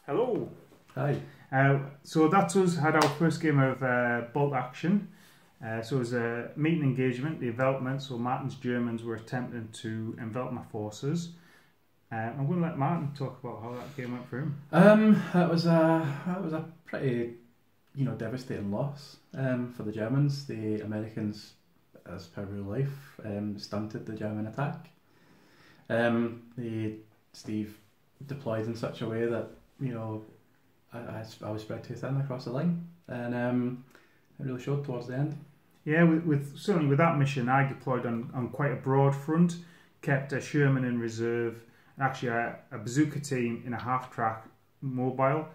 Hello. Hi. So that's us had our first game of bolt action. So it was a meeting engagement, the envelopment. So Martin's Germans were attempting to envelop my forces. I'm going to let Martin talk about how that game went for him. That was a pretty, devastating loss for the Germans. The Americans, as per real life, stunted the German attack. Steve deployed in such a way that I was spread too thin across the line, and it really showed towards the end. Yeah, certainly with that mission, I deployed on quite a broad front, kept a Sherman in reserve, and actually a bazooka team in a half-track mobile.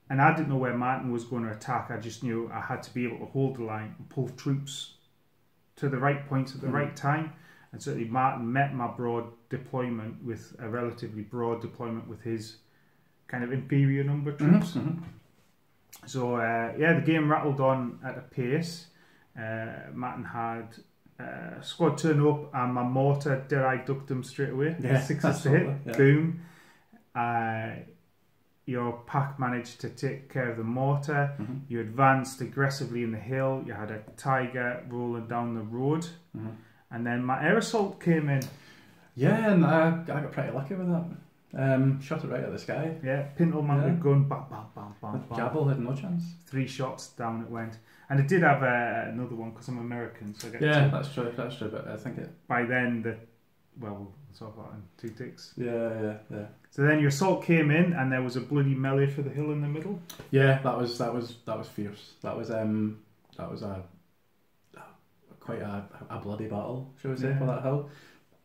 And I didn't know where Martin was going to attack. I just knew I had to be able to hold the line and pull troops to the right points at the right time. And certainly Martin met my broad deployment with a relatively broad deployment with his kind of inferior number troops. So the game rattled on at a pace. Martin had squad turn up and my mortar, dare I ducked him straight away. Yeah, 6s to hit, yeah. Boom. Your pack managed to take care of the mortar. You advanced aggressively in the hill. You had a tiger rolling down the road. And then my air assault came in. Yeah, and I got pretty lucky with that. Shot it right at the sky. Yeah, pintle mounted gun, bam, bam, bam, bam, bam. Jabal had no chance. 3 shots down it went. And it did have another one because I'm American, so I get that's true, but I think it... By then, we'll talk about it in 2 ticks. Yeah. So then your assault came in and there was a bloody melee for the hill in the middle. Yeah, that was fierce. That was quite a bloody battle, shall we say, for that hill.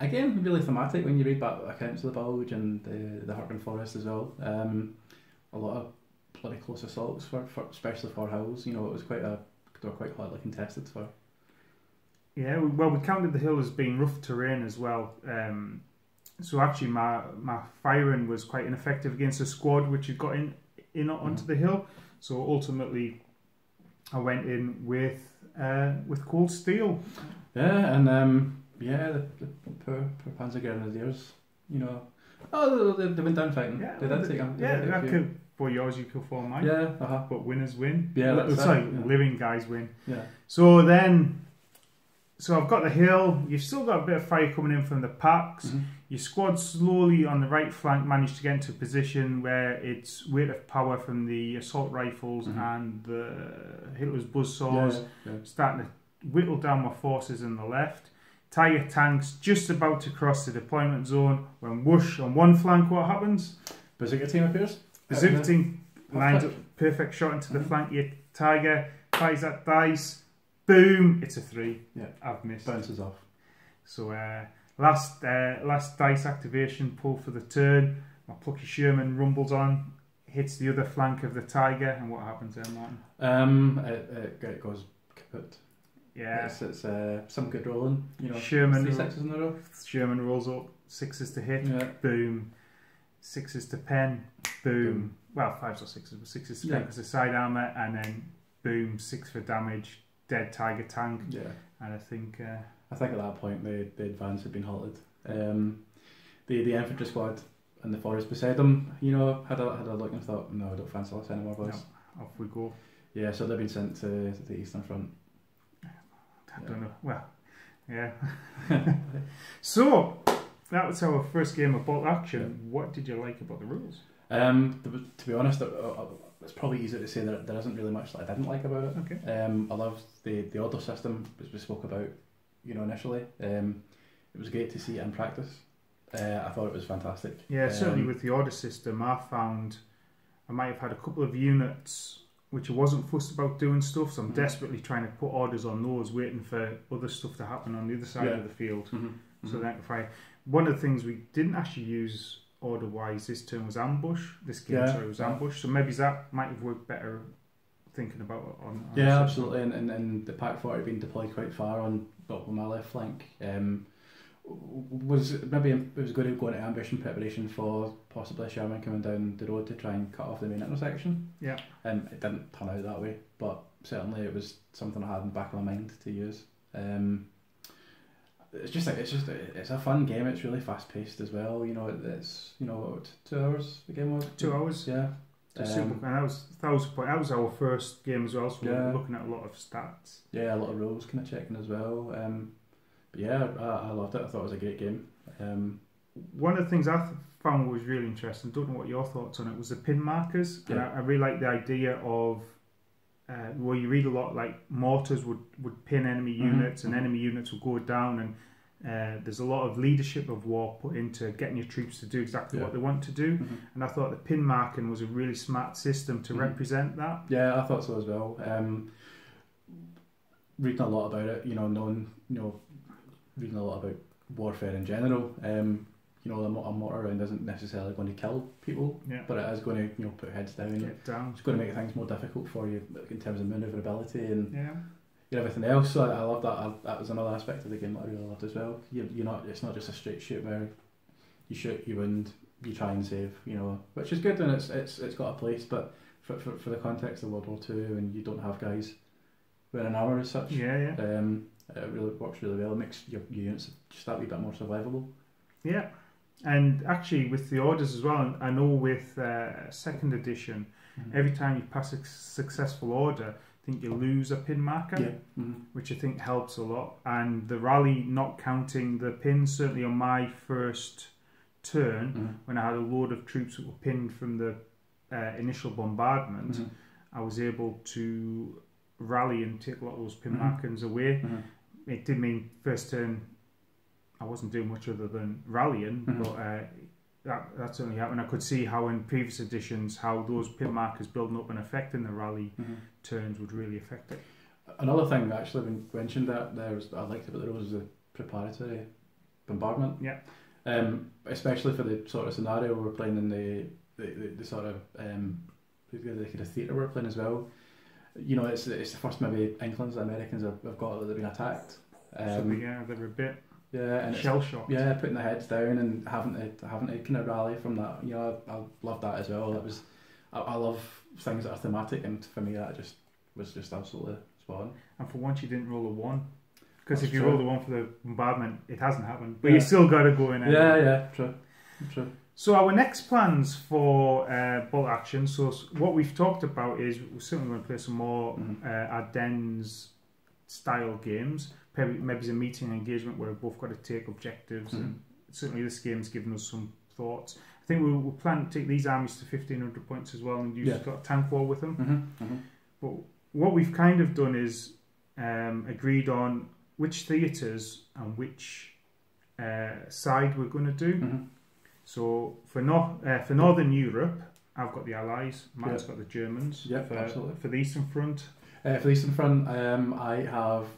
Again, really thematic when you read back accounts of the Bulge and the Hurtgen Forest as well. A lot of bloody close assaults for especially for hills. It was they were quite hotly contested for. Yeah, well, we counted the hill as being rough terrain as well. So actually, my firing was quite ineffective against a squad which had got in onto the hill. So ultimately, I went in with cold steel. Yeah, and the poor Panzer Grenadiers. They went down fighting. Yeah, they did take them. Yeah, I killed 4 yours, you killed 4 mine. Yeah, but winners win. Yeah, living guys win. Yeah. So I've got the hill. You've still got a bit of fire coming in from the packs. Your squad slowly on the right flank managed to get into a position where its weight of power from the assault rifles and the Hitler's buzzsaws starting to whittle down my forces in the left. Tiger tanks just about to cross the deployment zone when whoosh on one flank, what happens? Bazooka team appears. Bazooka team lines up, perfect shot into the flank. Your Tiger fires that dice. Boom! It's a 3. Yeah, I've missed. Bounces off. So last dice activation, pull for the turn. My plucky Sherman rumbles on, hits the other flank of the Tiger, and what happens there, Martin? It goes kaput. Yeah, it's some good rolling. Sherman 3 6s in a row. Sherman rolls up, 6s to hit. Yeah. Boom. 6s to pen. Boom. Well, 5s or 6s, but 6s to pen because of side armor, and then boom, 6 for damage. Dead Tiger tank. Yeah, and I think at that point the advance had been halted. The infantry squad and the forest beside them, had a look and thought, no, I don't fancy this anymore, boys. No, off we go. Yeah, so they've been sent to the Eastern Front. I don't know. Well, yeah. So that was our first game of bolt action. Yeah. What did you like about the rules? To be honest, it's probably easier to say that there isn't really much that I didn't like about it. Okay. I loved the order system, which we spoke about, initially. It was great to see it in practice. I thought it was fantastic. Yeah, certainly with the order system, I found I might have had a couple of units which I wasn't fussed about doing stuff, so I'm desperately trying to put orders on those, waiting for other stuff to happen on the other side of the field. So that if one of the things we didn't actually use order-wise this turn was ambush. This game, was ambush. So maybe that might have worked better thinking about it on absolutely. And the Pack 40 being deployed quite far on my left flank was good at going to ambush in preparation for possibly a Sherman coming down the road to try and cut off the main intersection. Yeah. It didn't turn out that way, but certainly it was something I had in the back of my mind to use. It's a fun game. It's really fast paced as well. It's 2 hours the game was. 2 hours. Yeah. So super, and that was 1,000 points. That was our first game as well, so we were looking at a lot of stats. Yeah, a lot of rules kind of checking as well. But yeah, I loved it. I thought it was a great game. One of the things I found was really interesting, don't know what your thoughts on it, was the pin markers. And I really like the idea of where you read a lot like mortars would pin enemy units, and enemy units would go down, and there's a lot of leadership of war put into getting your troops to do exactly what they want to do. And I thought the pin marking was a really smart system to represent that. Yeah, I thought so as well. Reading a lot about it, reading a lot about warfare in general. A mortar round isn't necessarily going to kill people, but it is going to put heads down. Get down. It's going to make things more difficult for you in terms of manoeuvrability and everything else. So I love that. That was another aspect of the game that I really loved as well. It's not just a straight shoot where you shoot, you wound, you try and save, which is good, and it's got a place. But for the context of World War II, and you don't have guys wearing armour as such, it really works really well. It makes your units just that wee bit more survivable. Yeah. And actually, with the orders as well, I know with second edition, every time you pass a successful order, I think you lose a pin marker, which I think helps a lot. And the rally not counting the pins, certainly on my first turn, when I had a load of troops that were pinned from the initial bombardment, I was able to rally and take a lot of those pin markings away. It did mean first turn I wasn't doing much other than rallying, but that certainly happened. I could see how in previous editions, how those pin markers building up and affecting the rally turns would really affect it. Another thing, actually, when you mentioned that, I liked about the rules was the preparatory bombardment. Yeah. Especially for the sort of scenario we're playing in the sort of the kind of theatre we're playing as well. It's the first maybe inklings the Americans have got that they've been attacked. They were a bit. Yeah, and shell shocked. Yeah, putting their heads down and having to kind of rally from that. I love that as well. That was, I love things that are thematic, and for me that was just absolutely spot on. And for once, you didn't roll a 1, because if you roll the 1 for the bombardment, it hasn't happened. But you still got to go in. Yeah, true. So our next plans for bolt action. So what we've talked about is we're certainly going to play some more Ardennes style games. Maybe a meeting engagement where we've both got to take objectives, and certainly this game's given us some thoughts. I think we'll plan to take these armies to 1,500 points as well, and use a tank war with them. But what we've kind of done is agreed on which theatres and which side we're going to do. So for Northern Europe, I've got the Allies, Matt's got the Germans. Absolutely. For the Eastern Front, for the Eastern Front, I have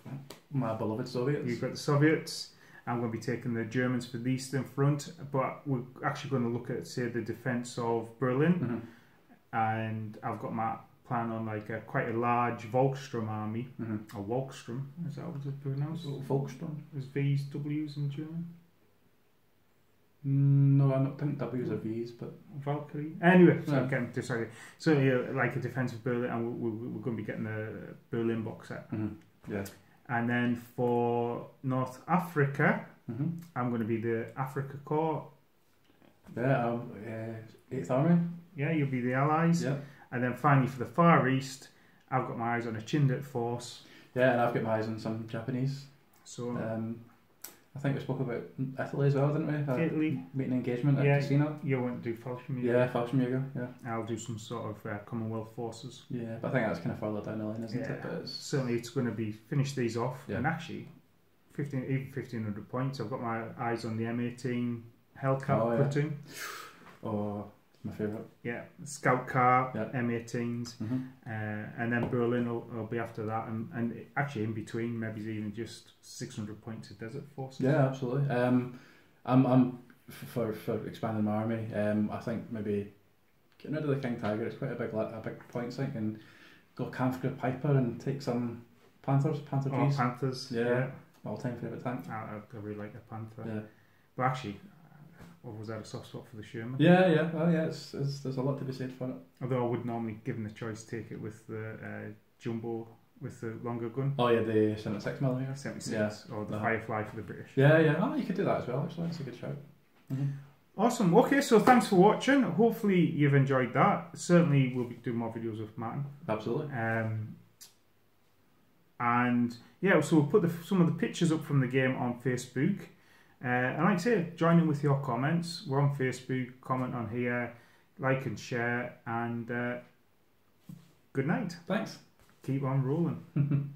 my beloved Soviets. You've got the Soviets. I'm going to be taking the Germans for the Eastern Front, but we're actually going to look at, say, the defence of Berlin. And I've got my plan on quite a large Volkssturm army, or Volkssturm, is that what it's pronounced? Volkssturm. Is V's W's in German? No, I don't think W's are V's, but Valkyrie. Anyway, I'm getting decided. So like a defence of Berlin, and we're going to be getting the Berlin box set. Yeah. And then for North Africa, I'm going to be the Africa Corps. Yeah, 8th Army. Yeah, you'll be the Allies. Yeah. And then finally for the Far East, I've got my eyes on a Chindit force. Yeah, and I've got my eyes on some Japanese. So I think we spoke about Italy as well, didn't we? Italy. Meeting engagement at Casino. You want to do Fallschirmjäger? Yeah, Fallschirmjäger, yeah. I'll do some sort of Commonwealth forces. Yeah, but I think that's kind of further down the line, isn't it? But certainly it's going to be finish these off, and actually 1,500 points. I've got my eyes on the M18 Hellcat platoon. Oh, my favourite. Yeah, Scout car, M18s, and then Berlin will be after that, and actually in between, maybe even just 600 points of desert forces. Yeah, absolutely. I'm for expanding my army. I think maybe getting rid of the King Tiger. It's quite a big point sink, and go Kampfgruppe Piper and take some Panthers. Panther Gs. Panthers. Yeah. All-time favourite tank. I really like the Panther. Yeah. But actually, or was that a soft spot for the Sherman? Yeah. Well, yeah, it's there's a lot to be said for it. Although I would normally, given the choice, take it with the Jumbo with the longer gun. Oh yeah, the 76mm. 76, or the Firefly for the British. Yeah. Oh, you could do that as well. Actually, that's a good shout. Awesome. Okay, so thanks for watching. Hopefully you've enjoyed that. Certainly we'll be doing more videos with Martin. Absolutely. And yeah, so we'll put some of the pictures up from the game on Facebook. And like I say, join in with your comments. We're on Facebook. Comment on here, like and share. And good night. Thanks. Keep on rolling.